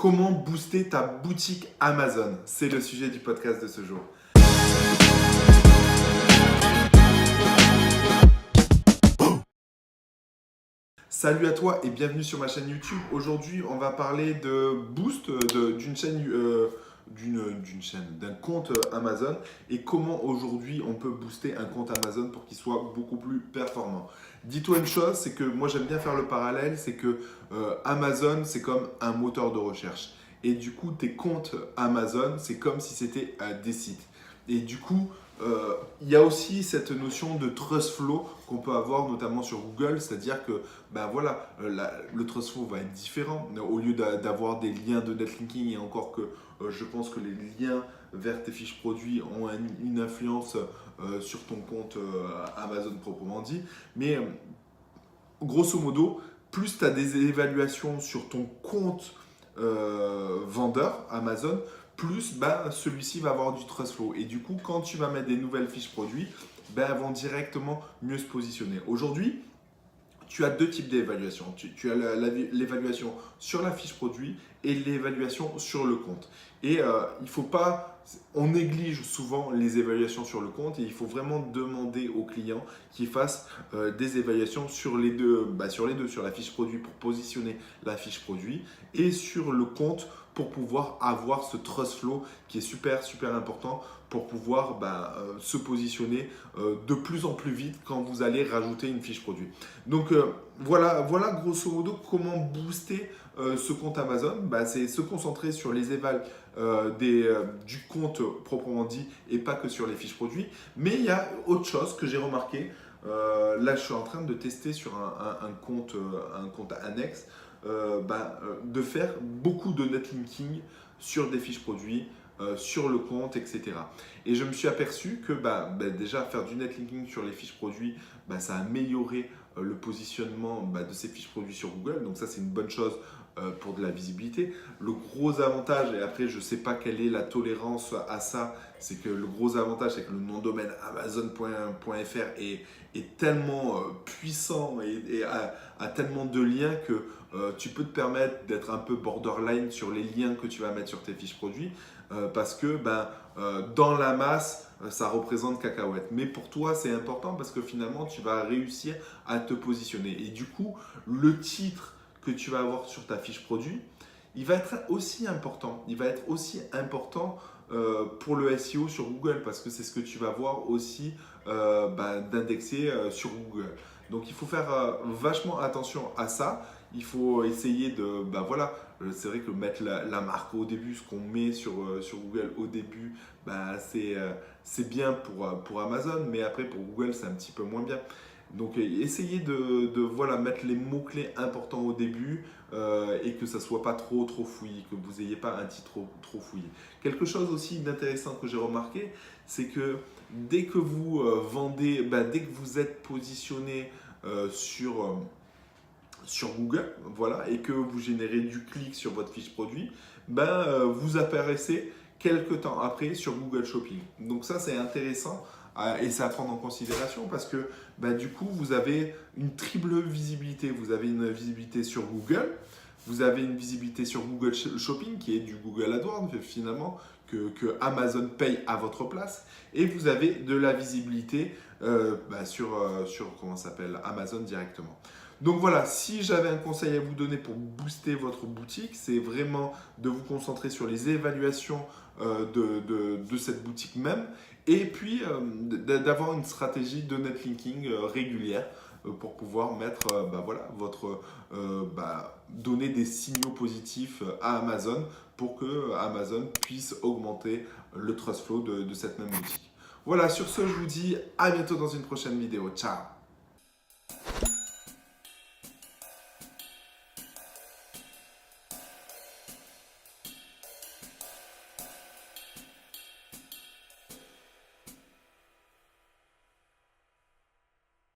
Comment booster ta boutique Amazon? C'est le sujet du podcast de ce jour. Salut à toi et bienvenue sur ma chaîne YouTube. Aujourd'hui, on va parler de boost d'un compte Amazon et comment aujourd'hui on peut booster un compte Amazon pour qu'il soit beaucoup plus performant. Dis-toi une chose, c'est que moi j'aime bien faire le parallèle, c'est que Amazon c'est comme un moteur de recherche et du coup tes comptes Amazon c'est comme si c'était des sites. Et du coup, il y a aussi cette notion de trust flow qu'on peut avoir notamment sur Google, c'est-à-dire que le trust flow va être différent. Au lieu d'avoir des liens de netlinking, et encore que je pense que les liens vers tes fiches produits ont une influence sur ton compte Amazon proprement dit. Mais grosso modo, plus tu as des évaluations sur ton compte vendeur Amazon, plus celui-ci va avoir du trust flow. Et du coup, quand tu vas mettre des nouvelles fiches produits, elles vont directement mieux se positionner. Aujourd'hui, tu as deux types d'évaluation. Tu as l'évaluation sur la fiche produit et l'évaluation sur le compte. Et il faut pas, on néglige souvent les évaluations sur le compte et il faut vraiment demander aux clients qu'ils fassent des évaluations sur les deux, sur la fiche produit pour positionner la fiche produit et sur le compte pour pouvoir avoir ce trust flow qui est super important pour pouvoir se positionner de plus en plus vite quand vous allez rajouter une fiche produit. Donc voilà grosso modo comment booster ce compte Amazon. C'est se concentrer sur les évals du compte proprement dit et pas que sur les fiches produits. Mais il y a autre chose que j'ai remarqué. Là, je suis en train de tester sur un compte annexe de faire beaucoup de netlinking sur des fiches produits, sur le compte, etc. Et je me suis aperçu que déjà faire du netlinking sur les fiches produits, ça a amélioré le positionnement de ces fiches produits sur Google. Donc ça, c'est une bonne chose pour de la visibilité. Le gros avantage, et après je ne sais pas quelle est la tolérance à ça, c'est que le gros avantage, c'est que le nom de domaine amazon.fr est tellement puissant et a tellement de liens que tu peux te permettre d'être un peu borderline sur les liens que tu vas mettre sur tes fiches produits parce que dans la masse, ça représente cacahuète. Mais pour toi, c'est important parce que finalement, tu vas réussir à te positionner. Et du coup, le titre que tu vas avoir sur ta fiche produit, il va être aussi important. Il va être aussi important pour le SEO sur Google parce que c'est ce que tu vas voir aussi d'indexer sur Google. Donc il faut faire vachement attention à ça. Il faut essayer de, c'est vrai que mettre la marque au début, ce qu'on met sur Google au début, c'est bien pour Amazon, mais après pour Google c'est un petit peu moins bien. Donc essayez de mettre les mots-clés importants au début et que ça ne soit pas trop fouillis, que vous n'ayez pas un titre trop fouillé. Quelque chose aussi d'intéressant que j'ai remarqué, c'est que dès que vous vendez, dès que vous êtes positionné sur Google, et que vous générez du clic sur votre fiche produit, vous apparaissez quelques temps après sur Google Shopping. Donc ça, c'est intéressant et c'est à prendre en considération parce que du coup, vous avez une triple visibilité. Vous avez une visibilité sur Google, vous avez une visibilité sur Google Shopping qui est du Google AdWords finalement que Amazon paye à votre place et vous avez de la visibilité sur Amazon directement. Donc voilà, si j'avais un conseil à vous donner pour booster votre boutique, c'est vraiment de vous concentrer sur les évaluations de cette boutique même et puis d'avoir une stratégie de netlinking régulière pour pouvoir mettre donner des signaux positifs à Amazon pour que Amazon puisse augmenter le trust flow de cette même boutique. Voilà, sur ce, je vous dis à bientôt dans une prochaine vidéo. Ciao!